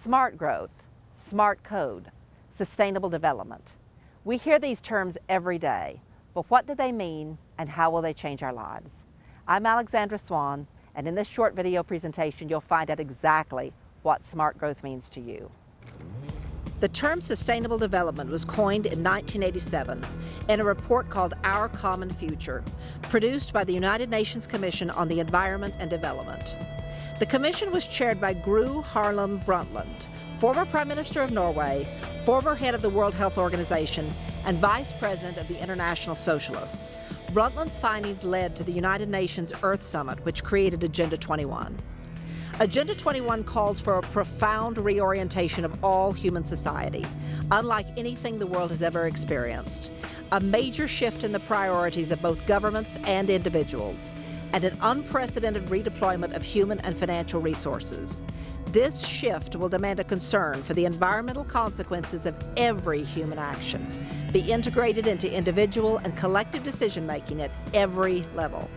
Smart growth, smart code, sustainable development. We hear these terms every day, but what do they mean and how will they change our lives? I'm Alexandra Swan, and in this short video presentation, you'll find out exactly what smart growth means to you. The term sustainable development was coined in 1987 in a report called Our Common Future, produced by the United Nations Commission on the Environment and Development. The commission was chaired by Gro Harlem Brundtland, former Prime Minister of Norway, former head of the World Health Organization, and Vice President of the International Socialists. Brundtland's findings led to the United Nations Earth Summit, which created Agenda 21. Agenda 21 calls for a profound reorientation of all human society, unlike anything the world has ever experienced, a major shift in the priorities of both governments and individuals, and an unprecedented redeployment of human and financial resources. This shift will demand a concern for the environmental consequences of every human action, be integrated into individual and collective decision-making at every level.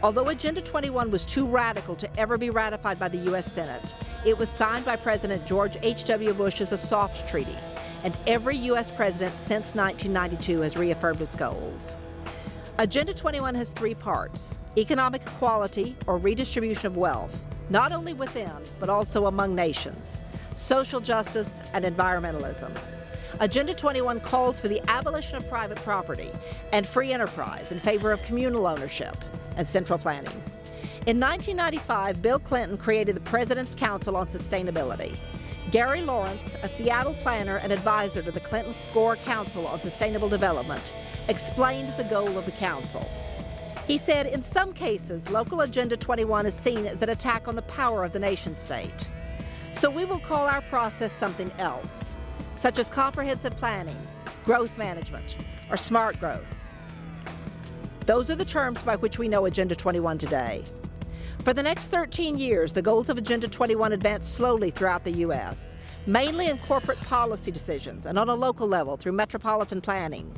Although Agenda 21 was too radical to ever be ratified by the U.S. Senate, it was signed by President George H.W. Bush as a soft treaty, and every U.S. president since 1992 has reaffirmed its goals. Agenda 21 has three parts: economic equality, or redistribution of wealth, not only within, but also among nations, social justice, and environmentalism. Agenda 21 calls for the abolition of private property and free enterprise in favor of communal ownership and central planning. In 1995, Bill Clinton created the President's Council on Sustainability. Gary Lawrence, a Seattle planner and advisor to the Clinton-Gore Council on Sustainable Development, explained the goal of the council. He said, in some cases, local Agenda 21 is seen as an attack on the power of the nation-state. So we will call our process something else, such as comprehensive planning, growth management, or smart growth. Those are the terms by which we know Agenda 21 today. For the next 13 years, the goals of Agenda 21 advanced slowly throughout the U.S., mainly in corporate policy decisions and on a local level through metropolitan planning.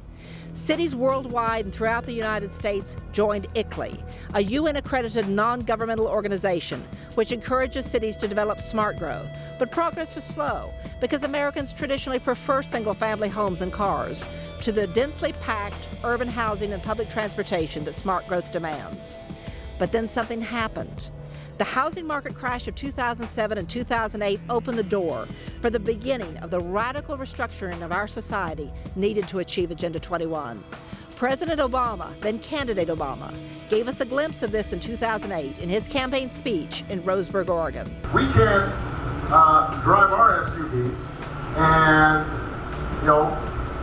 Cities worldwide and throughout the United States joined ICLEI, a UN-accredited non-governmental organization which encourages cities to develop smart growth. But progress was slow because Americans traditionally prefer single-family homes and cars to the densely packed urban housing and public transportation that smart growth demands. But then something happened. The housing market crash of 2007 and 2008 opened the door for the beginning of the radical restructuring of our society needed to achieve Agenda 21. President Obama, then candidate Obama, gave us a glimpse of this in 2008 in his campaign speech in Roseburg, Oregon. We can drive our SUVs and,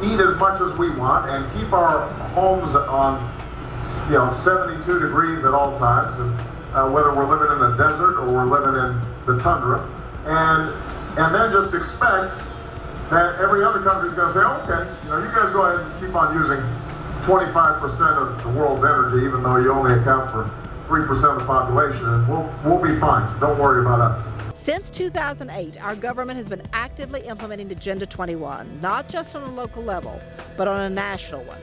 eat as much as we want and keep our homes on, 72 degrees at all times, and whether we're living in a desert or we're living in the tundra, and then just expect that every other country is going to say, okay, you guys go ahead and keep on using 25% of the world's energy, even though you only account for 3% of the population, and we'll be fine. Don't worry about us. Since 2008, our government has been actively implementing Agenda 21, not just on a local level, but on a national one.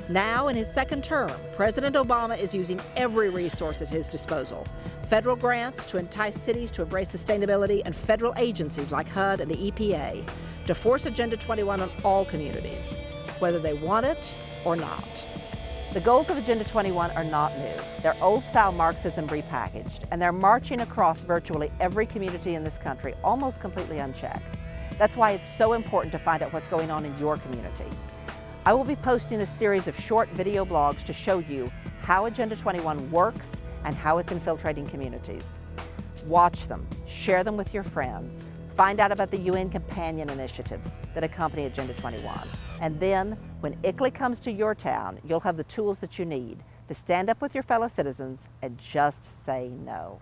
Now, in his second term, President Obama is using every resource at his disposal: federal grants to entice cities to embrace sustainability, and federal agencies like HUD and the EPA to force Agenda 21 on all communities, whether they want it or not. The goals of Agenda 21 are not new. They're old-style Marxism repackaged, and they're marching across virtually every community in this country, almost completely unchecked. That's why it's so important to find out what's going on in your community. I will be posting a series of short video blogs to show you how Agenda 21 works and how it's infiltrating communities. Watch them, share them with your friends, find out about the UN companion initiatives that accompany Agenda 21. And then, when ICLEI comes to your town, you'll have the tools that you need to stand up with your fellow citizens and just say no.